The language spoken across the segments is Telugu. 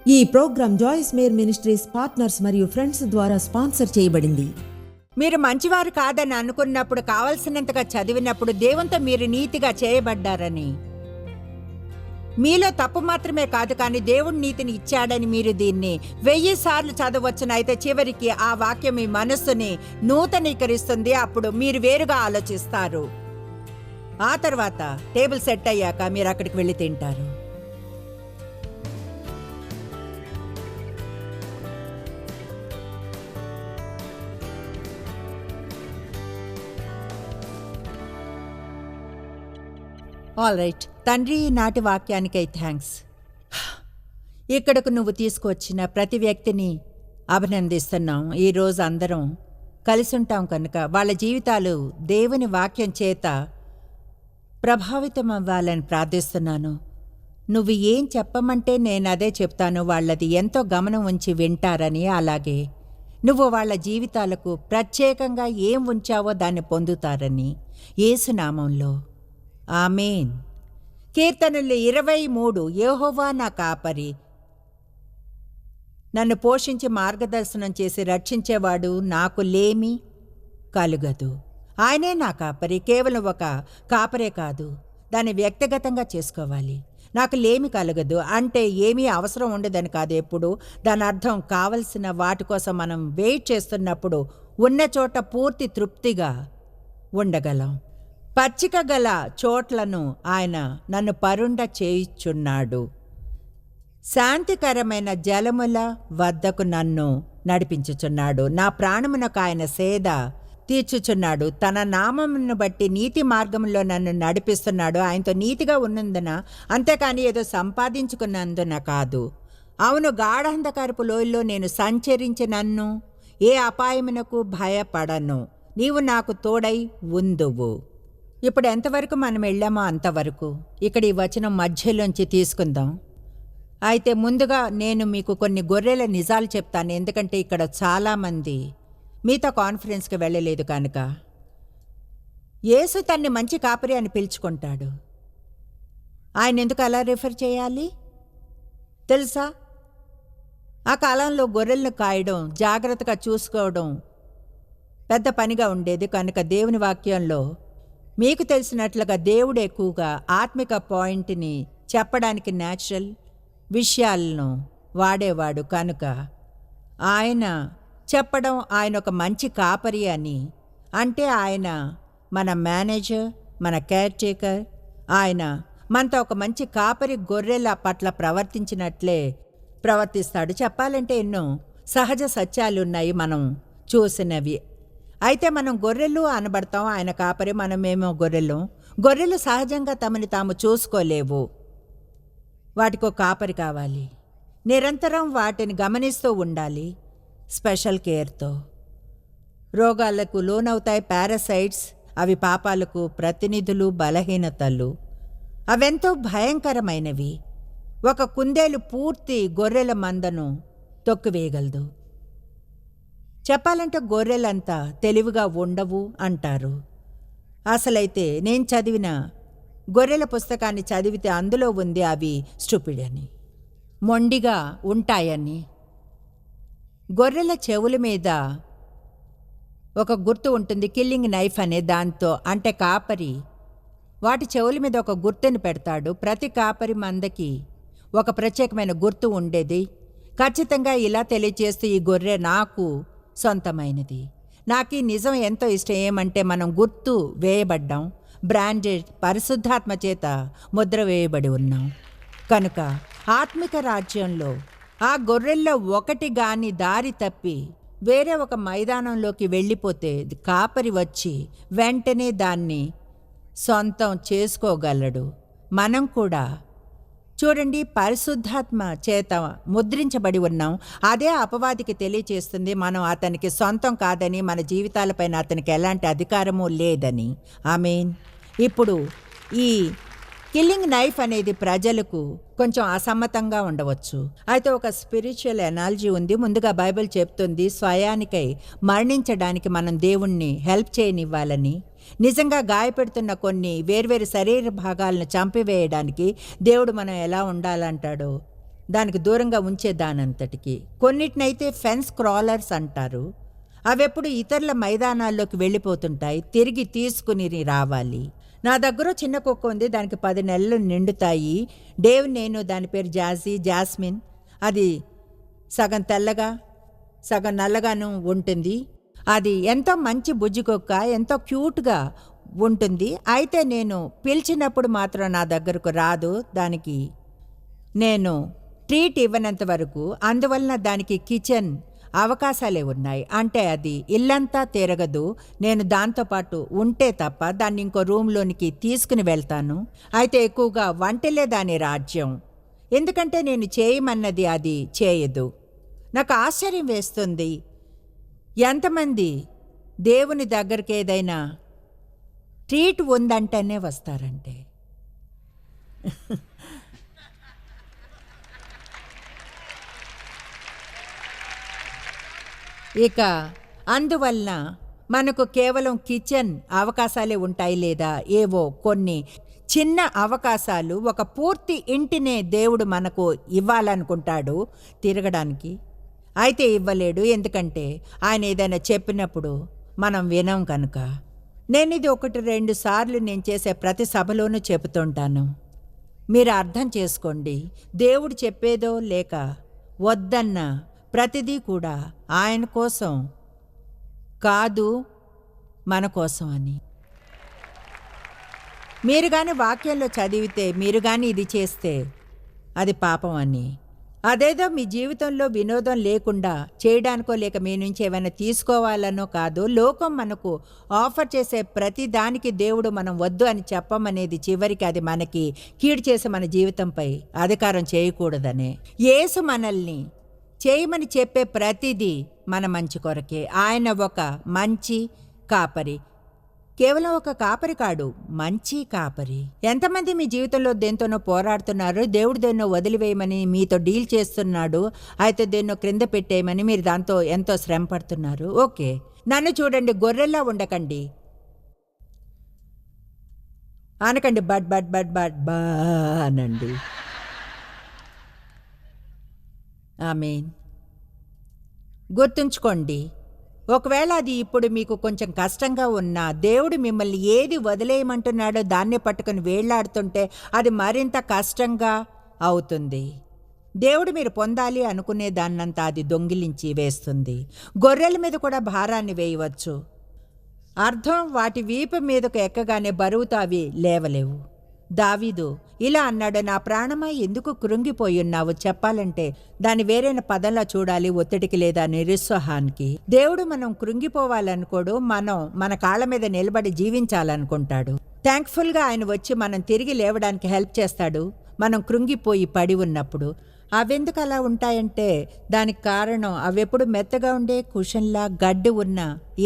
ఈ program Joyce Meyer ministries partners మరియు ఫ్రెండ్స్ ద్వారా స్పాన్సర్ చేయబడింది. మీరు మంచివారు కాదని అనుకున్నప్పుడు, కావలసినంతగా చదివినప్పుడు దేవునితో మీరు నీతిగా చేయబడ్డారని, మీలో తప్పు మాత్రమే కాదు కానీ దేవుడు నీతిని ఇచ్చాడని మీరు దీన్ని 1000 సార్లు చదవచ్చును. అయితే చివరికి ఆ వాక్యం మీ మనస్సుని నూతనీకరిస్తుంది. అప్పుడు మీరు వేరుగా ఆలోచిస్తారు. ఆ తర్వాత టేబుల్ సెట్ అయ్యాక మీరు అక్కడికి వెళ్ళి తింటారు. ఆల్ రైట్ తండ్రి, ఈనాటి వాక్యానికై థ్యాంక్స్. ఇక్కడకు నువ్వు తీసుకువచ్చిన ప్రతి వ్యక్తిని అభినందిస్తున్నాం. ఈరోజు అందరం కలిసి ఉంటాం కనుక వాళ్ళ జీవితాలు దేవుని వాక్యం చేత ప్రభావితం అవ్వాలని ప్రార్థిస్తున్నాను. నువ్వు ఏం చెప్పమంటే నేను అదే చెప్తాను. వాళ్ళది ఎంతో గమనం ఉంచి వింటారని, అలాగే నువ్వు వాళ్ళ జీవితాలకు ప్రత్యేకంగా ఏం ఉంచావో దాన్ని పొందుతారని యేసు నామంలో ఆమేన్. కీర్తనలు 23. యెహోవా నా కాపరి, నన్ను పోషించి మార్గదర్శనం చేసి రక్షించేవాడు, నాకు లేమి కలుగదు. ఆయనే నా కాపరి. కేవలం ఒక కాపరే కాదు, దాన్ని వ్యక్తిగతంగా చేసుకోవాలి. నాకు లేమి కలగదు అంటే ఏమీ అవసరం ఉండదని కాదు. ఎప్పుడు దాని అర్థం కావలసిన వాటి కోసం మనం వెయిట్ చేస్తున్నప్పుడు ఉన్న చోట పూర్తి తృప్తిగా ఉండగలం. పచ్చిక గల చోట్లను ఆయన నన్ను పరుండ చేయుచున్నాడు. శాంతికరమైన జలముల వద్దకు నన్ను నడిపించుచున్నాడు. నా ప్రాణమునకు ఆయన సేద తీర్చుచున్నాడు. తన నామమును బట్టి నీతి మార్గంలో నన్ను నడిపిస్తున్నాడు. ఆయనతో నీతిగా ఉన్నందున, అంతేకాని ఏదో సంపాదించుకున్నందున కాదు. అవును, గాఢంధకారపు లోయలో నేను సంచరించినన్ను ఏ అపాయమునకు భయపడను. నీవు నాకు తోడై ఉందువు. ఇప్పుడు ఎంతవరకు మనం వెళ్ళామో అంతవరకు ఇక్కడ ఈ వచనం మధ్యలోంచి తీసుకుందాం. అయితే ముందుగా నేను మీకు కొన్ని గొర్రెల నిజాలు చెప్తాను. ఎందుకంటే ఇక్కడ చాలామంది మీతో కాన్ఫరెన్స్కి వెళ్ళలేదు కనుక. యేసు తన్ని మంచి కాపరి అని పిలుచుకుంటాడు. ఆయన ఎందుకు అలా రిఫర్ చేయాలి తెలుసా? ఆ కాలంలో గొర్రెలను కాయడం, జాగ్రత్తగా చూసుకోవడం పెద్ద పనిగా ఉండేది కనుక దేవుని వాక్యంలో మీకు తెలిసినట్లుగా దేవుడు ఎక్కువగా ఆత్మిక పాయింట్ని చెప్పడానికి న్యాచురల్ విషయాలను వాడేవాడు కనుక ఆయన చెప్పడం ఆయన ఒక మంచి కాపరి అని. అంటే ఆయన మన మేనేజర్, మన కేర్ టేకర్. ఆయన మనతో ఒక మంచి కాపరి గొర్రెల పట్ల ప్రవర్తించినట్లే ప్రవర్తిస్తాడు. చెప్పాలంటే ఎన్నో సహజ సత్యాలున్నాయి మనం చూసినవి. అయితే మనం గొర్రెలు అనబడతాం, ఆయన కాపరి, మనమేమో గొర్రెలు. గొర్రెలు సహజంగా తమని తాము చూసుకోలేవు. వాటికో కాపరి కావాలి. నిరంతరం వాటిని గమనిస్తూ ఉండాలి స్పెషల్ కేర్తో. రోగాలకు లోనవుతాయి పారాసైట్స్. అవి పాపాలకు ప్రతినిధులు, బలహీనతలు. అవెంతో భయంకరమైనవి. ఒక కుందేలు పూర్తి గొర్రెల మందను తొక్కివేయగలదు. చెప్పాలంటే గొర్రెలంతా తెలివిగా ఉండవు అంటారు. అసలైతే నేను చదివిన గొర్రెల పుస్తకాన్ని చదివితే అందులో ఉంది అవి స్టూపిడ్ అని, మొండిగా ఉంటాయని. గొర్రెల చెవుల మీద ఒక గుర్తు ఉంటుంది, కిల్లింగ్ నైఫ్ అనే దాంతో. అంటే కాపరి వాటి చెవుల మీద ఒక గుర్తుని పెడతాడు. ప్రతి కాపరి మందకి ఒక ప్రత్యేకమైన గుర్తు ఉండేది. ఖచ్చితంగా ఇలా తెలియజేస్తూ ఈ గొర్రె నాకు సొంతమైనది. నాకు ఈ నిజం ఎంతో ఇష్టం. ఏమంటే మనం గుర్తు వేయబడ్డాం, బ్రాండెడ్, పరిశుద్ధాత్మ చేత ముద్ర వేయబడి ఉన్నాం కనుక ఆత్మిక రాజ్యంలో ఆ గొర్రెల్లో ఒకటి గాని దారి తప్పి వేరే ఒక మైదానంలోకి వెళ్ళిపోతే కాపరి వచ్చి వెంటనే దాన్ని సొంతం చేసుకోగలడు. మనం కూడా చూడండి, పరిశుద్ధాత్మ చేత ముద్రించబడి ఉన్నాం. అదే అపవాదికి తెలియచేస్తుంది మనం అతనికి సొంతం కాదని, మన జీవితాలపైన అతనికి ఎలాంటి అధికారము లేదని. ఆమేన్. ఇప్పుడు ఈ కిల్లింగ్ నైఫ్ అనేది ప్రజలకు కొంచెం అసమ్మతంగా ఉండవచ్చు. అయితే ఒక స్పిరిచువల్ ఎనాలజీ ఉంది. ముందుగా బైబిల్ చెప్తుంది స్వయానికై మరణించడానికి మనం దేవుణ్ణి హెల్ప్ చేయనివ్వాలని. నిజంగా గాయపెడుతున్న కొన్ని వేర్వేరు శరీర భాగాలను చంపివేయడానికి దేవుడు మనం ఎలా ఉండాలంటాడో దానికి దూరంగా ఉంచే దానంతటికి. కొన్నిటినైతే ఫెన్స్ క్రాలర్స్ అంటారు. అవెప్పుడు ఇతరుల మైదానాల్లోకి వెళ్ళిపోతుంటాయి, తిరిగి తీసుకుని రావాలి. నా దగ్గర చిన్న కుక్క ఉంది, దానికి 10 నెలలు నిండుతాయి. నేను దాని పేరు జాస్మిన్. అది సగం తెల్లగా సగం నల్లగాను ఉంటుంది. అది ఎంతో మంచి బుజ్జి కుక్క, ఎంతో క్యూట్గా ఉంటుంది. అయితే నేను పిలిచినప్పుడు మాత్రం నా దగ్గరకు రాదు. దానికి నేను ట్రీట్ ఇవ్వనంత వరకు. అందువలన దానికి కిచెన్ అవకాశాలే ఉన్నాయి. అంటే అది ఇల్లంతా తిరగదు. నేను దాంతోపాటు ఉంటే తప్ప దాన్ని ఇంకో రూమ్లోనికి తీసుకుని వెళ్తాను. అయితే ఎక్కువగా వంటలే దాని రాజ్యం. ఎందుకంటే నేను చేయమన్నది అది చేయదు. నాకు ఆశ్చర్యం వేస్తుంది, ఎంతమంది దేవుని దగ్గరికి ఏదైనా ట్రీట్ ఉందంటేనే వస్తారంటే. ఇక అందువలన మనకు కేవలం కిచెన్ అవకాశాలే ఉంటాయి, లేదా ఏవో కొన్ని చిన్న అవకాశాలు. ఒక పూర్తి ఇంటినే దేవుడు మనకు ఇవ్వాలనుకుంటాడు తిరగడానికి. అయితే ఇవ్వలేడు, ఎందుకంటే ఆయన ఏదైనా చెప్పినప్పుడు మనం వినం కనుక. నేను ఇది 1-2 సార్లు నేను చేసే ప్రతి సభలోనూ చెబుతుంటాను. మీరు అర్థం చేసుకోండి, దేవుడు చెప్పేదో లేక వద్దన్న ప్రతిదీ కూడా ఆయన కోసం కాదు, మన కోసం అని. మీరు కానీ వాక్యంలో చదివితే, మీరు కానీ ఇది చేస్తే అది పాపం అని. అదేదో మీ జీవితంలో వినోదం లేకుండా చేయడానికో లేక మీ నుంచి ఏమైనా తీసుకోవాలనో కాదు. లోకం మనకు ఆఫర్ చేసే ప్రతి దానికి దేవుడు మనం వద్దు అని చెప్పమనేది చివరికి అది మనకి కీడు చేసి మన జీవితంపై అధికారం చేయకూడదనే. యేసు మనల్ని చేయమని చెప్పే ప్రతిదీ మన మంచి కొరకే. ఆయన ఒక మంచి కాపరి. కేవలం ఒక కాపరి కాడు, మంచి కాపరి. ఎంతమంది మీ జీవితంలో దేంతోనో పోరాడుతున్నారు, దేవుడు దేన్నో వదిలివేయమని మీతో డీల్ చేస్తున్నాడు, అయితే దేన్నో క్రింద పెట్టేయమని మీరు దాంతో ఎంతో శ్రమ పడుతున్నారు. ఓకే, నన్ను చూడండి, గొర్రెల్లా ఉండకండి. అనకండి బడ్ బడ్ బడ్ బడ్ బా అనండి. ఆమేన్. గుర్తుంచుకోండి, ఒకవేళ అది ఇప్పుడు మీకు కొంచెం కష్టంగా ఉన్నా, దేవుడు మిమ్మల్ని ఏది వదిలేయమంటున్నాడో దాన్ని పట్టుకుని వేళ్లాడుతుంటే అది మరింత కష్టంగా అవుతుంది. దేవుడు మీరు పొందాలి అనుకునే దాన్నంతా అది దొంగిలించి వేస్తుంది. గొర్రెల మీద కూడా భారాన్ని వేయవచ్చు. అర్థం, వాటి వీపు మీదకు ఎక్కగానే బరువుతో అవి లేవలేవు. దావీదు ఇలా అన్నాడు, నా ప్రాణమా ఎందుకు కృంగిపోయున్నావు? చెప్పాలంటే దాన్ని వేరైన పదంలా చూడాలి, ఒత్తిడికి లేదా నిరుత్సాహానికి. దేవుడు మనం కృంగిపోవాలనుకోడు, మనం మన కాళ్ళ మీద నిలబడి జీవించాలనుకుంటాడు. థ్యాంక్ఫుల్గా ఆయన వచ్చి మనం తిరిగి లేవడానికి హెల్ప్ చేస్తాడు మనం కృంగిపోయి పడి ఉన్నప్పుడు. అవెందుకు అలా ఉంటాయంటే దానికి కారణం, అవెప్పుడు మెత్తగా ఉండే కుషన్లా గడ్డి ఉన్న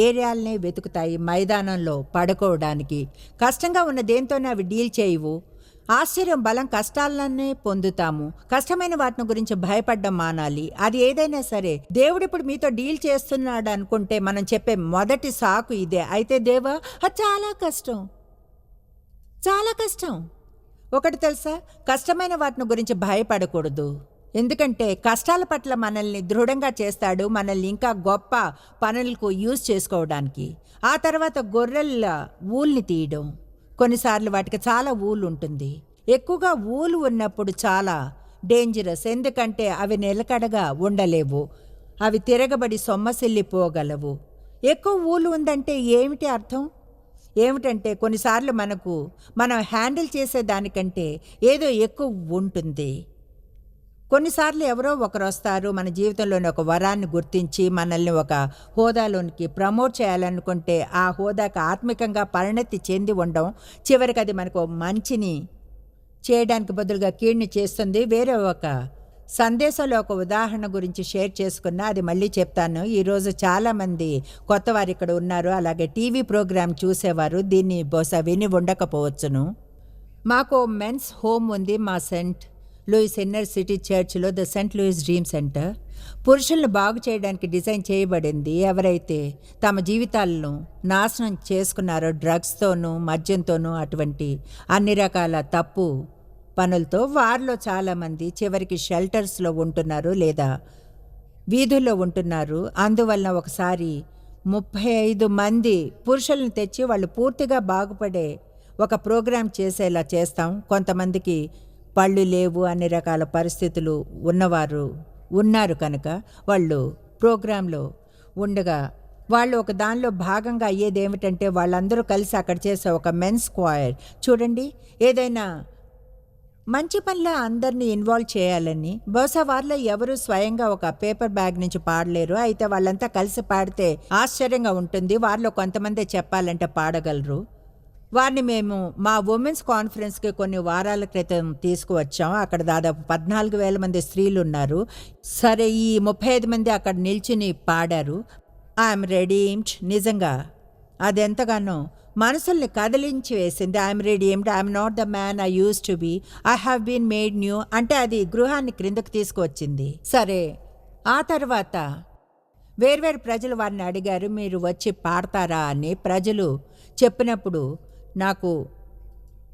ఏరియాలనే వెతుకుతాయి మైదానంలో పడుకోవడానికి. కష్టంగా ఉన్న దేంతోనే అవి డీల్ చేయవు. ఆశ్చర్యం, బలం కష్టాలనే పొందుతాము. కష్టమైన వాటిని గురించి భయపడ్డం మానాలి. అది ఏదైనా సరే, దేవుడు ఇప్పుడు మీతో డీల్ చేస్తున్నాడు అనుకుంటే మనం చెప్పే మొదటి సాకు ఇదే. అయితే దేవా, అది చాలా కష్టం, చాలా కష్టం. ఒకటి తెలుసా, కష్టమైన వాటిని గురించి భయపడకూడదు. ఎందుకంటే కష్టాల పట్ల మనల్ని దృఢంగా చేస్తాడు, మనల్ని ఇంకా గొప్ప పనులకు యూజ్ చేసుకోవడానికి. ఆ తర్వాత గొర్రెల ఊల్ని తీయడం. కొన్నిసార్లు వాటికి చాలా ఊలు ఉంటుంది. ఎక్కువగా ఊలు ఉన్నప్పుడు చాలా డేంజరస్, ఎందుకంటే అవి నిలకడగా ఉండలేవు. అవి తిరగబడి సొమ్మసిల్లిపోగలవు. ఎక్కువ ఊలు ఉందంటే ఏమిటి అర్థం? ఏమిటంటే కొన్నిసార్లు మనం హ్యాండిల్ చేసే దానికంటే ఏదో ఎక్కువ ఉంటుంది. కొన్నిసార్లు ఎవరో ఒకరు వస్తారు, మన జీవితంలోని ఒక వరాన్ని గుర్తించి మనల్ని ఒక హోదాలోనికి ప్రమోట్ చేయాలనుకుంటే ఆ హోదాకి ఆత్మికంగా పరిణతి చెంది ఉండడం, చివరికి అది మనకు మంచిని చేయడానికి బదులుగా కీడుని చేస్తుంది. వేరే ఒక సందేశంలో ఒక ఉదాహరణ గురించి షేర్ చేసుకున్నా, అది మళ్ళీ చెప్తాను. ఈరోజు చాలామంది కొత్త వారు ఇక్కడ ఉన్నారు, అలాగే టీవీ ప్రోగ్రాం చూసేవారు దీన్ని బహుశా విని ఉండకపోవచ్చును. మాకు మెన్స్ హోమ్ ఉంది మా సెంట్ లూయిస్ ఇన్నర్ సిటీ చర్చ్లో, the Saint Louis dream center. పురుషులను బాగు చేయడానికి డిజైన్ చేయబడింది. ఎవరైతే తమ జీవితాలను నాశనం చేసుకున్నారో డ్రగ్స్తోనూ మద్యంతోనూ, అటువంటి అన్ని రకాల తప్పు పనులతో. వారిలో చాలామంది చివరికి షెల్టర్స్లో ఉంటున్నారు లేదా వీధుల్లో ఉంటున్నారు. అందువలన ఒకసారి 35 మంది పురుషులను తెచ్చి వాళ్ళు పూర్తిగా బాగుపడే ఒక ప్రోగ్రాం చేసేలా చేస్తాం. కొంతమందికి పళ్ళు లేవు, అన్ని రకాల పరిస్థితులు ఉన్నవారు ఉన్నారు కనుక వాళ్ళు ప్రోగ్రాంలో ఉండగా వాళ్ళు ఒక దానిలో భాగంగా అయ్యేది ఏమిటంటే వాళ్ళందరూ కలిసి అక్కడ చేసే ఒక మెన్స్ స్క్వైర్. చూడండి, ఏదైనా మంచి పనిలో అందరినీ ఇన్వాల్వ్ చేయాలని. బహుశా వారిలో ఎవరు స్వయంగా ఒక పేపర్ బ్యాగ్ నుంచి పాడలేరు. అయితే వాళ్ళంతా కలిసి పాడితే ఆశ్చర్యంగా ఉంటుంది. వారిలో కొంతమంది చెప్పాలంటే పాడగలరు. వారిని మేము మా ఉమెన్స్ కాన్ఫరెన్స్కి కొన్ని వారాల క్రితం తీసుకువచ్చాం. అక్కడ దాదాపు 14,000 మంది స్త్రీలు ఉన్నారు. సరే, ఈ 35 మంది అక్కడ నిల్చుని పాడారు. I'm redeemed. నిజంగా అది ఎంతగానో మనసుల్ని కదిలించి వేసింది. I'm redeemed, I'm not the man I use to be, I have been made new అంటే అది గృహాన్ని క్రిందకు తీసుకువచ్చింది. సరే, ఆ తర్వాత వేర్వేరు ప్రజలు వారిని అడిగారు, మీరు వచ్చి పాడతారా అని. ప్రజలు చెప్పినప్పుడు నాకు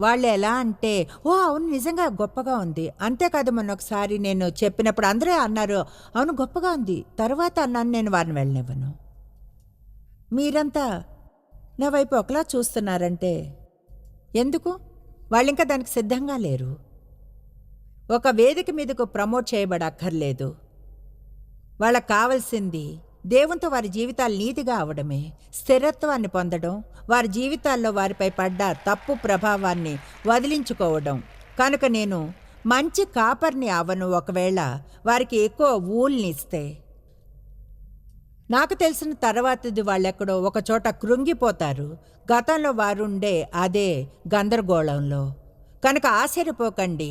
వాళ్ళు ఎలా అంటే, ఓ అవును, నిజంగా గొప్పగా ఉంది. అంతేకాదు, మొన్న ఒకసారి నేను చెప్పినప్పుడు అందరూ అన్నారు, అవును గొప్పగా ఉంది. తర్వాత అన్నాను, నేను వారిని వెళ్ళనివ్వను. మీరంతా నా వైపు ఒకలా చూస్తున్నారంటే ఎందుకు? వాళ్ళు ఇంకా దానికి సిద్ధంగా లేరు. ఒక వేదిక మీదకు ప్రమోట్ చేయబడక్కర్లేదు. వాళ్ళకు కావాల్సింది దేవునితో వారి జీవితాలు నీతిగా అవడమే, స్థిరత్వాన్ని పొందడం, వారి జీవితాల్లో వారిపై పడ్డ తప్పు ప్రభావాన్ని వదిలించుకోవడం. కనుక నేను మంచి కాపర్ని అవను ఒకవేళ వారికి ఎక్కువ ఊల్ని ఇస్తే. నాకు తెలిసిన తర్వాతది వాళ్ళెక్కడో ఒక చోట కృంగిపోతారు. గతంలో వారుండే అదే గందరగోళంలో. కనుక ఆశ్చర్యపోకండి.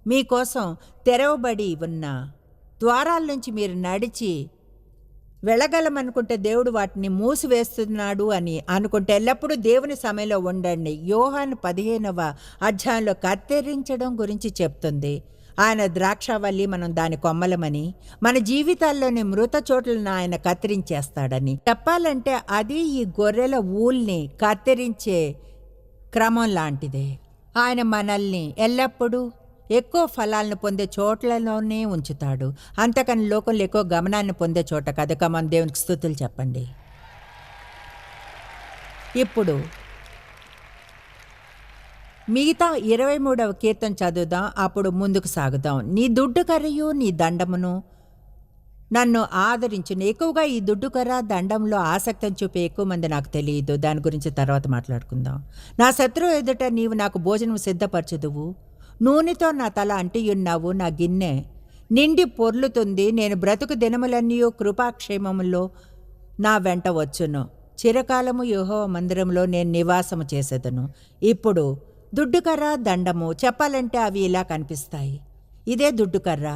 మీకోసం తెరవబడి ఉన్న ద్వారాల నుంచి మీరు నడిచి వెళ్ళగలమనుకుంటే దేవుడు వాటిని మూసివేస్తున్నాడు అని అనుకుంటే ఎల్లప్పుడూ దేవుని సమయంలో ఉండండి. యోహాను 15వ అధ్యాయంలో కత్తిరించడం గురించి చెప్తుంది. ఆయన ద్రాక్షవల్లి, మనం దాని కొమ్మలమని, మన జీవితాల్లోని మృత చోట్లను ఆయన కత్తిరించేస్తాడని. చెప్పాలంటే అది ఈ గొర్రెల ఊల్ని కత్తిరించే క్రమం లాంటిదే. ఆయన మనల్ని ఎల్లప్పుడూ ఎక్కువ ఫలాలను పొందే చోట్లలోనే ఉంచుతాడు. అంతకని లోకంలో ఎక్కువ గమనాన్ని పొందే చోట కదా. మన దేవునికి స్తుతులు చెప్పండి. ఇప్పుడు మిగతా 23వ కీర్తన చదువుదాం, అప్పుడు ముందుకు సాగుదాం. నీ దుడ్డు కర్రయు నీ దండమును నన్ను ఆదరించును. ఎక్కువగా ఈ దుడ్డు కర్ర దండంలో ఆసక్తిని చూపే ఎక్కువ మంది నాకు తెలియదు. దాని గురించి తర్వాత మాట్లాడుకుందాం. నా శత్రువు ఎదుట నీవు నాకు భోజనం సిద్ధపరచుదువు, నూనెతో నా తల అంటియున్నావు, నా గిన్నె నిండి పొర్లుతుంది. నేను బ్రతుకు దినములన్నీ కృపాక్షేమములో నా వెంట వచ్చును. చిరకాలము యెహోవా మందిరంలో నేను నివాసము చేసేదను. ఇప్పుడు దుడ్డుకర్ర దండము చెప్పాలంటే అవి ఇలా కనిపిస్తాయి. ఇదే దుడ్డుకర్ర.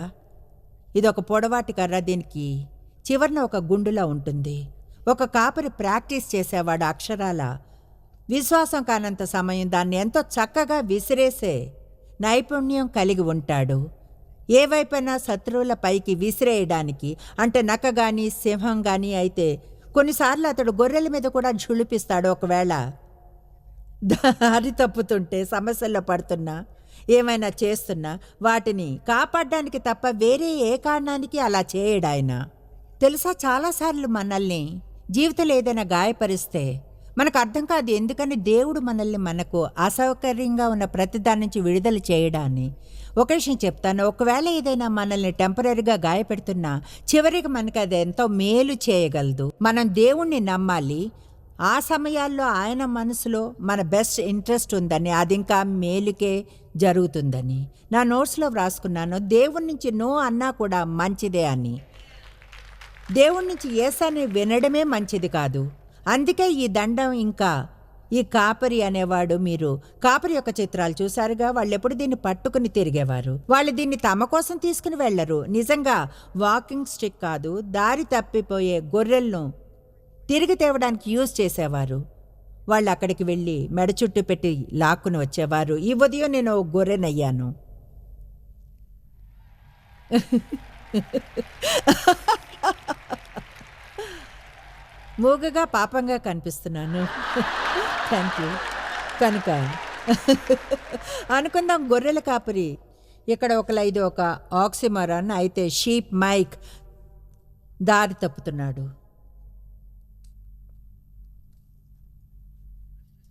ఇదొక పొడవాటి కర్ర. దీనికి చివరన ఒక గుండులా ఉంటుంది. ఒక కాపరి ప్రాక్టీస్ చేసేవాడు అక్షరాల విశ్వాసం కానంత సమయం దాన్ని ఎంతో చక్కగా విసిరేసే నైపుణ్యం కలిగి ఉంటాడు. ఏ వైపైనా శత్రువుల పైకి విసిరేయడానికి. అంటే నక్క కానీ సింహం కానీ అయితే కొన్నిసార్లు అతడు గొర్రెల మీద కూడా ఝుళిపిస్తాడు. ఒకవేళ దారి తప్పుతుంటే, సమస్యల్లో పడుతున్నా, ఏమైనా చేస్తున్నా వాటిని కాపాడడానికి తప్ప వేరే ఏ కారణానికి అలా చేయడాయన. తెలుసా, చాలాసార్లు మనల్ని జీవితంలో ఏదైనా గాయపరిస్తే మనకు అర్థం కాదు ఎందుకని దేవుడు మనల్ని మనకు అసౌకర్యంగా ఉన్న ప్రతిదాని నుంచి విడుదల చేయడాన్ని. ఒక విషయం చెప్తాను, ఒకవేళ ఏదైనా మనల్ని టెంపరీగా గాయపెడుతున్నా చివరికి మనకి అది ఎంతో మేలు చేయగలదు. మనం దేవుణ్ణి నమ్మాలి. ఆ సమయాల్లో ఆయన మనసులో మన బెస్ట్ ఇంట్రెస్ట్ ఉందని, అది ఇంకా మేలుకే జరుగుతుందని. నా నోట్స్లో వ్రాసుకున్నాను, దేవుడి నుంచి నో అన్నా కూడా మంచిదే అని. దేవుడి నుంచి ఎస్ అని వినడమే మంచిది కాదు. అందుకే ఈ దండం ఇంకా ఈ కాపరి అనేవాడు. మీరు కాపరి యొక్క చిత్రాలు చూసారుగా, వాళ్ళు ఎప్పుడు దీన్ని పట్టుకుని తిరిగేవారు. వాళ్ళు దీన్ని తమ కోసం తీసుకుని వెళ్లరు. నిజంగా వాకింగ్ స్టిక్ కాదు, దారి తప్పిపోయే గొర్రెలను తిరిగి తేవడానికి యూజ్ చేసేవారు. వాళ్ళు అక్కడికి వెళ్ళి మెడ చుట్టూ పెట్టి లాక్కుని వచ్చేవారు. ఈ ఉదయం నేను ఓ గొర్రెనయ్యాను. మూగగా పాపంగా కనిపిస్తున్నాను. Thank you. కనుక అనుకుందాం గొర్రెల కాపరి. ఇక్కడ ఇది ఒక ఆక్సిమరాన్. అయితే షీప్ మైక్ దారి తప్పుతున్నాడు.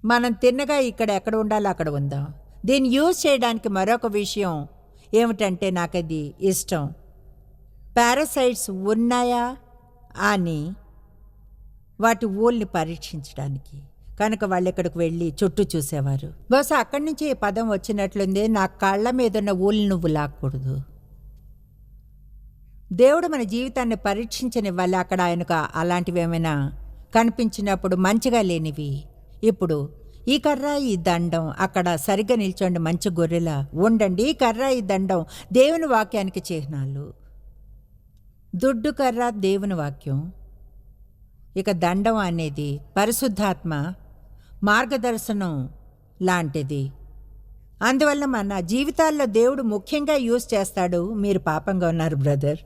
మనం తిన్నగా ఇక్కడ ఎక్కడ ఉండాలో అక్కడ ఉందాం. దీన్ని యూజ్ చేయడానికి మరొక విషయం ఏమిటంటే నాకు అది ఇష్టం. పారాసైట్స్ ఉన్నాయా అని వాటి ఊల్ని పరీక్షించడానికి. కనుక వాళ్ళు ఇక్కడికి వెళ్ళి చుట్టూ చూసేవారు. బహుశా అక్కడి నుంచి ఈ పదం వచ్చినట్లుంది, నా కళ్ళ మీద ఉన్న ఊళ్ళు నువ్వు లాక్కూడదు. దేవుడు మన జీవితాన్ని పరీక్షించనివ్వాలి. అక్కడ ఆయనకు అలాంటివి ఏమైనా కనిపించినప్పుడు మంచిగా లేనివి. ఇప్పుడు ఈ కర్ర ఈ దండం, అక్కడ సరిగ్గా నిల్చోండి, మంచి గొర్రెలా ఉండండి. ఈ కర్ర ఈ దండం దేవుని వాక్యానికి చిహ్నాలు. దుడ్డు కర్ర దేవుని వాక్యం, ఇక దండం అనేది పరిశుద్ధాత్మ మార్గదర్శనం లాంటిది. అందువల్ల మన జీవితాల్లో దేవుడు ముఖ్యంగా యూజ్ చేస్తాడు. మీరు పాపంగా ఉన్నారు బ్రదర్,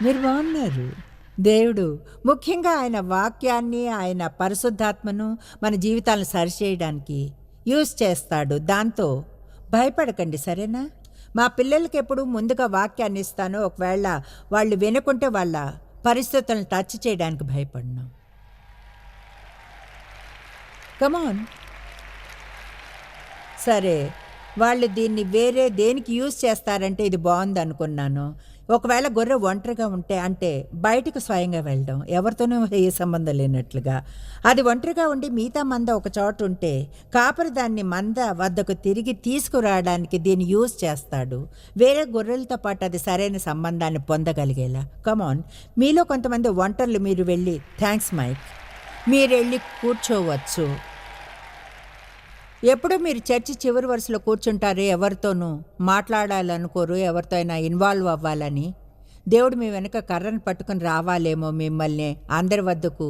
మీరు బాగున్నారు. దేవుడు ముఖ్యంగా ఆయన వాక్యాన్ని, ఆయన పరిశుద్ధాత్మను మన జీవితాలను సరిచేయడానికి యూజ్ చేస్తాడు. దాంతో భయపడకండి, సరేనా? మా పిల్లలకి ఎప్పుడు ముందుగా వాక్యాన్ని ఇస్తాను. ఒకవేళ వాళ్ళు వినుకుంటే వాళ్ళ పరిస్థితులను టచ్ చేయడానికి భయపడను. కమాన్. సరే, వాళ్ళు దీన్ని వేరే దేనికి యూజ్ చేస్తారంటే ఇది బాగుంది అనుకున్నాను. ఒకవేళ గొర్రె ఒంటరిగా ఉంటే, అంటే బయటకు స్వయంగా వెళ్ళడం, ఎవరితోనూ ఏ సంబంధం లేనట్లుగా, అది ఒంటరిగా ఉండి మిగతా మంద ఒక చోట ఉంటే కాపరి దాన్ని మంద వద్దకు తిరిగి తీసుకురావడానికి దీన్ని యూజ్ చేస్తాడు. వేరే గొర్రెలతో పాటు అది సరైన సంబంధాన్ని పొందగలిగేలా. కమాన్, మీలో కొంతమంది ఒంటర్లు. మీరు వెళ్ళి, థ్యాంక్స్ మైక్, మీరు వెళ్ళి కూర్చోవచ్చు. ఎప్పుడు మీరు చర్చి చివరి వరుసలో కూర్చుంటారు, ఎవరితోనూ మాట్లాడాలనుకోరు, ఎవరితో అయినా ఇన్వాల్వ్ అవ్వాలని. దేవుడు మీ వెనక కర్రను పట్టుకుని రావాలేమో, మిమ్మల్ని అందరి వద్దకు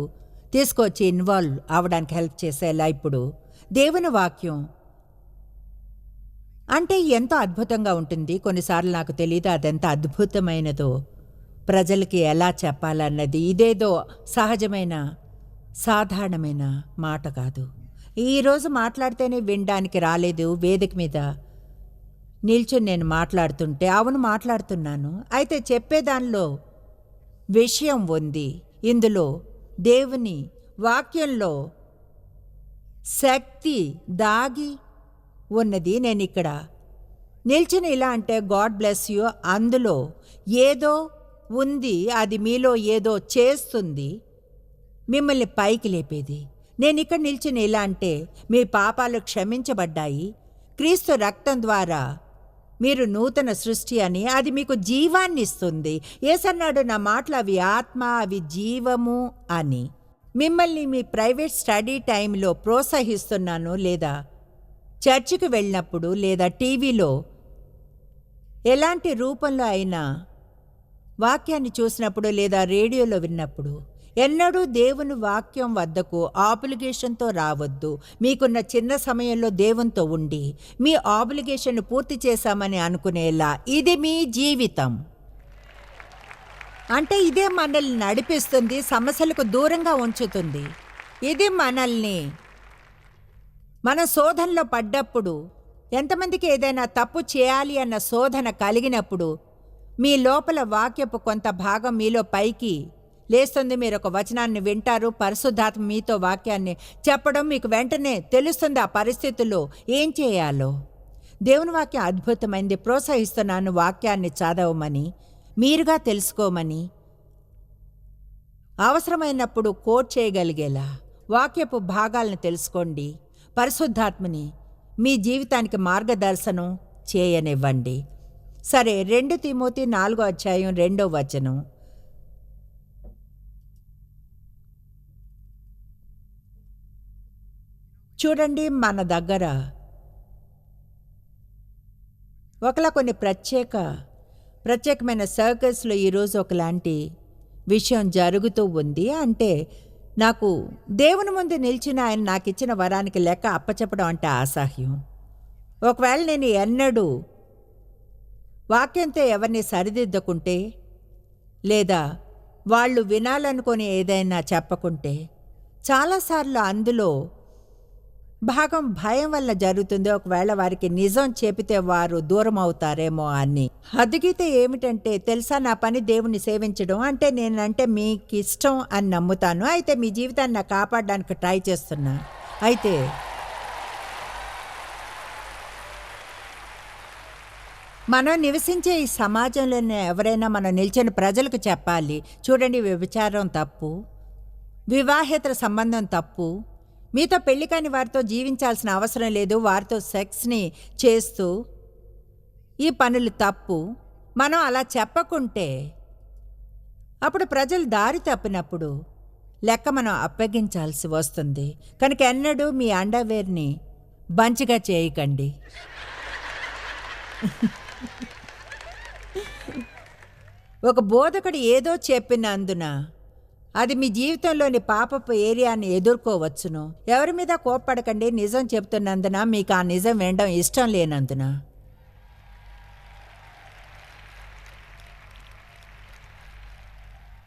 తీసుకొచ్చి ఇన్వాల్వ్ అవ్వడానికి హెల్ప్ చేసేలా. ఇప్పుడు దేవుని వాక్యం అంటే ఎంతో అద్భుతంగా ఉంటుంది. కొన్నిసార్లు నాకు తెలియదు అదెంత అద్భుతమైనదో, ప్రజలకి ఎలా చెప్పాలన్నది. ఇదేదో సహజమైన సాధారణమైన మాట కాదు. ఈరోజు మాట్లాడితేనే వినడానికి రాలేదు. వేదిక మీద నిల్చుని నేను మాట్లాడుతుంటే, అవును మాట్లాడుతున్నాను, అయితే చెప్పేదానిలో విషయం ఉంది. ఇందులో దేవుని వాక్యంలో శక్తి దాగి ఉన్నది. నేను ఇక్కడ నిల్చుని ఇలా అంటే గాడ్ బ్లెస్ యూ, అందులో ఏదో ఉంది, అది మీలో ఏదో చేస్తుంది, మిమ్మల్ని పైకి లేపేది. నేను ఇక్కడ నిల్చుని ఇలా అంటే మీ పాపాలు క్షమించబడ్డాయి, క్రీస్తు రక్తం ద్వారా మీరు నూతన సృష్టి అని, అది మీకు జీవాన్ని ఇస్తుంది. యేసన్నాడు, నా మాటలు అవి ఆత్మ, అవి జీవము అని. మిమ్మల్ని మీ ప్రైవేట్ స్టడీ టైంలో ప్రోత్సహిస్తున్నాను, లేదా చర్చికి వెళ్ళినప్పుడు, లేదా టీవీలో ఎలాంటి రూపంలో అయినా వాక్యాన్ని చూసినప్పుడు, లేదా రేడియోలో విన్నప్పుడు, ఎన్నడూ దేవుని వాక్యం వద్దకు ఆబ్లిగేషన్తో రావద్దు. మీకున్న చిన్న సమయంలో దేవునితో ఉండి మీ ఆబ్లిగేషన్ పూర్తి చేశామని అనుకునేలా ఇది మీ జీవితం. అంటే ఇదే మనల్ని నడిపిస్తుంది, సమస్యలకు దూరంగా ఉంచుతుంది. ఇది మనల్ని మన శోధనలో పడ్డప్పుడు, ఎంతమందికి ఏదైనా తప్పు చేయాలి అన్న శోధన కలిగినప్పుడు మీ లోపల వాక్యపు కొంత భాగం మీలో పైకి లేస్తుంది. మీరు ఒక వచనాన్ని వింటారు, పరిశుద్ధాత్మ మీతో వాక్యాన్ని చెప్పడం, మీకు వెంటనే తెలుస్తుంది ఆ పరిస్థితుల్లో ఏం చేయాలో. దేవుని వాక్యం అద్భుతమైంది. ప్రోత్సహిస్తున్నాను వాక్యాన్ని చదవమని, మీరుగా తెలుసుకోమని, అవసరమైనప్పుడు కోట్ చేయగలిగేలా వాక్యపు భాగాలను తెలుసుకోండి. పరిశుద్ధాత్మని మీ జీవితానికి మార్గదర్శనం చేయనివ్వండి. సరే, 2 తిమోతి 4:2 చూడండి. మన దగ్గర ఒకలా కొన్ని ప్రత్యేకమైన సర్కిల్స్లో ఈరోజు ఒకలాంటి విషయం జరుగుతూ ఉంది. అంటే నాకు దేవుని ముందు నిలిచిన ఆయన నాకు ఇచ్చిన వరానికి లెక్క అప్పచెప్పడం అంటే అసహ్యం. ఒకవేళ నేను ఎన్నడూ వాక్యంతో ఎవరిని సరిదిద్దకుంటే, లేదా వాళ్ళు వినాలనుకొని ఏదైనా చెప్పకుంటే, చాలాసార్లు అందులో భాగం భయం వల్ల జరుగుతుంది. ఒకవేళ వారికి నిజం చెబితే వారు దూరం అవుతారేమో అని. అదిగితే ఏమిటంటే తెలుసా, నా పని దేవుణ్ణి సేవించడం అంటే నేనంటే మీకు ఇష్టం అని నమ్ముతాను. అయితే మీ జీవితాన్ని నాకు కాపాడడానికి ట్రై చేస్తున్నా. అయితే మనం నివసించే ఈ సమాజంలోనే ఎవరైనా మనం నిలిచిన ప్రజలకు చెప్పాలి, చూడండి వ్యభిచారం తప్పు, వివాహేతర సంబంధం తప్పు, మీతో పెళ్లి కాని వారితో జీవించాల్సిన అవసరం లేదు, వారితో సెక్స్ని చేస్తూ ఈ పనులు తప్పు. మనం అలా చెప్పకుంటే అప్పుడు ప్రజలు దారి తప్పినప్పుడు లెక్క మనం అప్పగించాల్సి వస్తుంది. కనుక ఎన్నడూ మీ అండర్వేర్ని బంచిగా చేయకండి. ఒక బోధకుడు ఏదో చెప్పినందున అది మీ జీవితంలోని పాపపు ఏరియాని ఎదుర్కోవచ్చును. ఎవరి మీద కోప్పడకండి, నిజం చెప్తున్నందున, మీకు ఆ నిజం వినడం ఇష్టం లేనందున.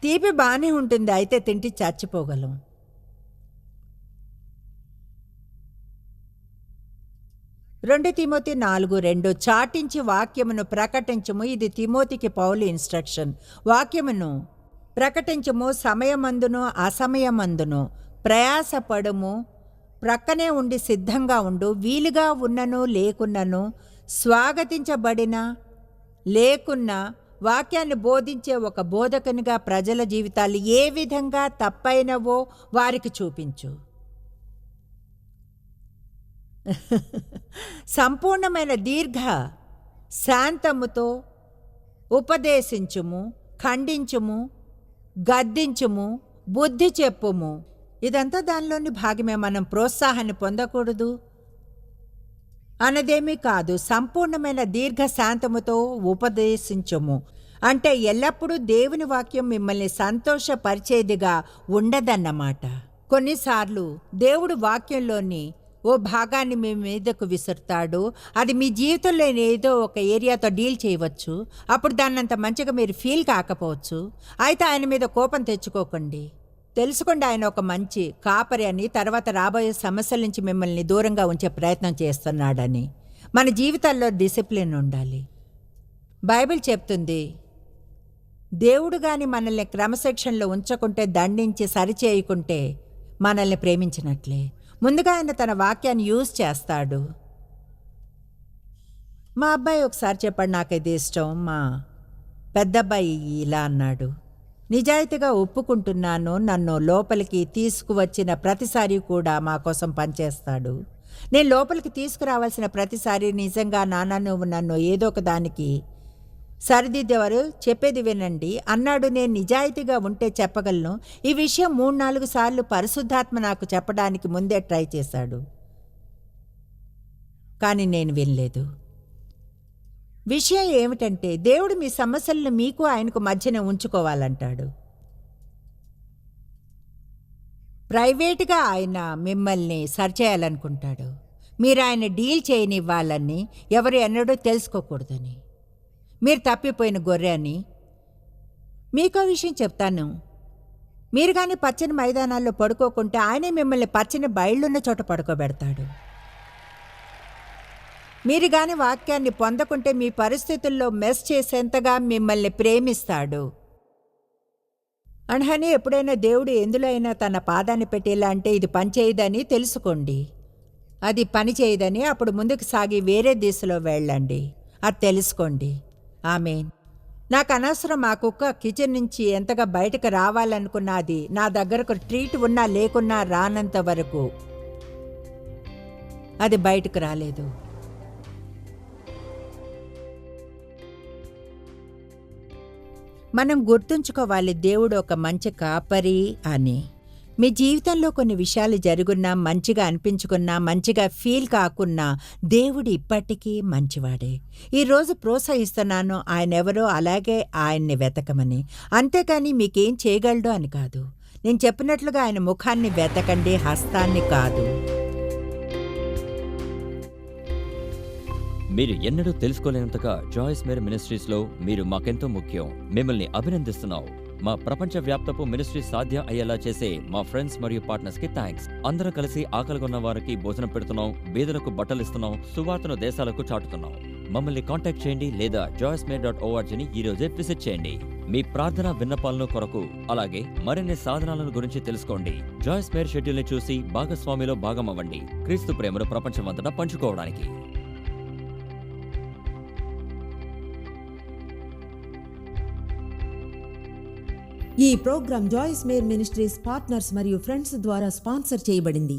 తీపి బాగానే ఉంటుంది, అయితే తింటి చచ్చిపోగలం. 2 తిమోతి 4:2 చాటించి వాక్యమును ప్రకటించుము. ఇది తిమోతికి పౌలు ఇన్స్ట్రక్షన్. వాక్యమును ప్రకటించుము, సమయమందును అసమయమందును ప్రయాసపడుము, ప్రక్కనే ఉండి సిద్ధంగా ఉండు. వీలుగా ఉన్నను లేకున్నను, స్వాగతించబడిన లేకున్నా వాక్యాన్ని బోధించే ఒక బోధకునిగా ప్రజల జీవితాలు ఏ విధంగా తప్పైనవో వారికి చూపించు. సంపూర్ణమైన దీర్ఘ శాంతముతో ఉపదేశించుము, ఖండించుము, గద్దించుము, బుద్ధి చెప్పుము. ఇదంతా దానిలోని భాగమే. మనం ప్రోత్సాహాన్ని పొందకూడదు అన్నదేమీ కాదు. సంపూర్ణమైన దీర్ఘ శాంతముతో ఉపదేశించుము అంటే ఎల్లప్పుడూ దేవుని వాక్యం మిమ్మల్ని సంతోషపరిచేదిగా ఉండదన్నమాట. కొన్నిసార్లు దేవుడు వాక్యంలోని ఓ భాగాన్ని మీ మీదకు విసురుతాడు. అది మీ జీవితంలో ఏదో ఒక ఏరియాతో డీల్ చేయవచ్చు. అప్పుడు దాన్నంత మంచిగా మీరు ఫీల్ కాకపోవచ్చు. అయితే ఆయన మీద కోపం తెచ్చుకోకండి. తెలుసుకోండి, ఆయన ఒక మంచి కాపరి అని, తర్వాత రాబోయే సమస్యల నుంచి మిమ్మల్ని దూరంగా ఉంచే ప్రయత్నం చేస్తున్నాడని. మన జీవితాల్లో డిసిప్లిన్ ఉండాలి. బైబిల్ చెప్తుంది, దేవుడు గాని మనల్ని క్రమశిక్షణలో ఉంచకుంటే, దండించి సరిచేయకుంటే మనల్ని ప్రేమించినట్లే. ముందుగా ఆయన తన వాక్యాన్ని యూజ్ చేస్తాడు. మా అబ్బాయి ఒకసారి చెప్పాడు, నాకు ఇది ఇష్టం. మా పెద్దబ్బాయి ఇలా అన్నాడు, నిజాయితీగా ఒప్పుకుంటున్నాను, నన్ను లోపలికి తీసుకువచ్చిన ప్రతిసారి కూడా మా కోసం పనిచేస్తాడు. నేను లోపలికి తీసుకురావాల్సిన ప్రతిసారి నిజంగా నాన్న నువ్వు నన్ను ఏదో ఒక దానికి సరిదిద్దేవారు, చెప్పేది వినండి అన్నాడు. నేను నిజాయితీగా ఉంటే చెప్పగలను. ఈ విషయం 3-4 సార్లు పరిశుద్ధాత్మ నాకు చెప్పడానికి ముందే ట్రై చేశాడు, కానీ నేను వినలేదు. విషయం ఏమిటంటే దేవుడు మీ సమస్యలను మీకు ఆయనకు మధ్యన ఉంచుకోవాలంటాడు. ప్రైవేటుగా ఆయన మిమ్మల్ని సరిచేయాలనుకుంటాడు. మీరు ఆయన డీల్ చేయనివ్వాలని, ఎవరు ఎన్నడూ తెలుసుకోకూడదని. మీరు తప్పిపోయిన గొర్రె అని. మీకో విషయం చెప్తాను, మీరు కానీ పచ్చని మైదానాల్లో పడుకోకుంటే ఆయనే మిమ్మల్ని పచ్చని బయళ్ళున్న చోట పడుకోబెడతాడు. మీరు కానీ వాక్యాన్ని పొందకుంటే మీ పరిస్థితుల్లో మెస్ చేసేంతగా మిమ్మల్ని ప్రేమిస్తాడు. అనహని ఎప్పుడైనా దేవుడు ఎందులో అయినా తన పాదాన్ని పెట్టేలా అంటే ఇది పనిచేయదని తెలుసుకోండి. అది పని చేయదని అప్పుడు ముందుకు సాగి వేరే దిశలో వెళ్ళండి. అది తెలుసుకోండి. ఆమేన్. నాకు అనవసరం మా కుక్క కిచెన్ నుంచి ఎంతగా బయటకు రావాలనుకున్నా అది నా దగ్గరకు ట్రీట్ ఉన్నా లేకున్నా రానంత వరకు అది బయటకు రాలేదు. మనం గుర్తుంచుకోవాలి, దేవుడు ఒక మంచి కాపరి అని. మీ జీవితంలో కొన్ని విషయాలు జరుగున్నా, మంచిగా అనిపించుకున్నా, మంచిగా ఫీల్ కాకున్నా దేవుడు ఇప్పటికీ మంచివాడే. ఈరోజు ప్రోత్సహిస్తున్నాను, ఆయన ఎవరో అలాగే ఆయన్ని వెతకమని. అంతేకాని మీకేం చేయగలడు అని కాదు. నేను చెప్పినట్లుగా ఆయన ముఖాన్ని వెతకండి, హస్తాన్ని కాదు. మీరు ఎన్నడూ తెలుసుకోలేనంతగా జాయిస్ మేరీ మినిస్ట్రీస్లో మీరు మాకెంతో ముఖ్యం. మిమ్మల్ని అభినందిస్తున్నాం. మా ప్రపంచ వ్యాప్తపు మినిస్ట్రీ సాధ్యం అయ్యేలా చేసే మా ఫ్రెండ్స్ మరియు పార్ట్నర్స్ కి థ్యాంక్స్. అందరం కలిసి ఆకలిగొన్న వారికి భోజనం పెడుతున్నాం, బీదలకు బట్టలు ఇస్తున్నాం, సువార్తను దేశాలకు చాటుతున్నాం. మమ్మల్ని కాంటాక్ట్ చేయండి లేదా joycemeyer.org ఈ రోజే విజిట్ చేయండి. మీ ప్రార్థన విన్నపాలను కొరకు అలాగే మరిన్ని సాధనాలను గురించి తెలుసుకోండి. జాయిస్ మేయర్ షెడ్యూల్ ని చూసి భాగస్వామిలో భాగమవ్వండి, క్రీస్తు ప్రేమను ప్రపంచమంతటా పంచుకోవడానికి. ఈ ప్రోగ్రాం జాయిస్ మేయర్ మినిస్ట్రీస్ పార్ట్నర్స్ మరియు ఫ్రెండ్స్ ద్వారా స్పాన్సర్ చేయబడింది.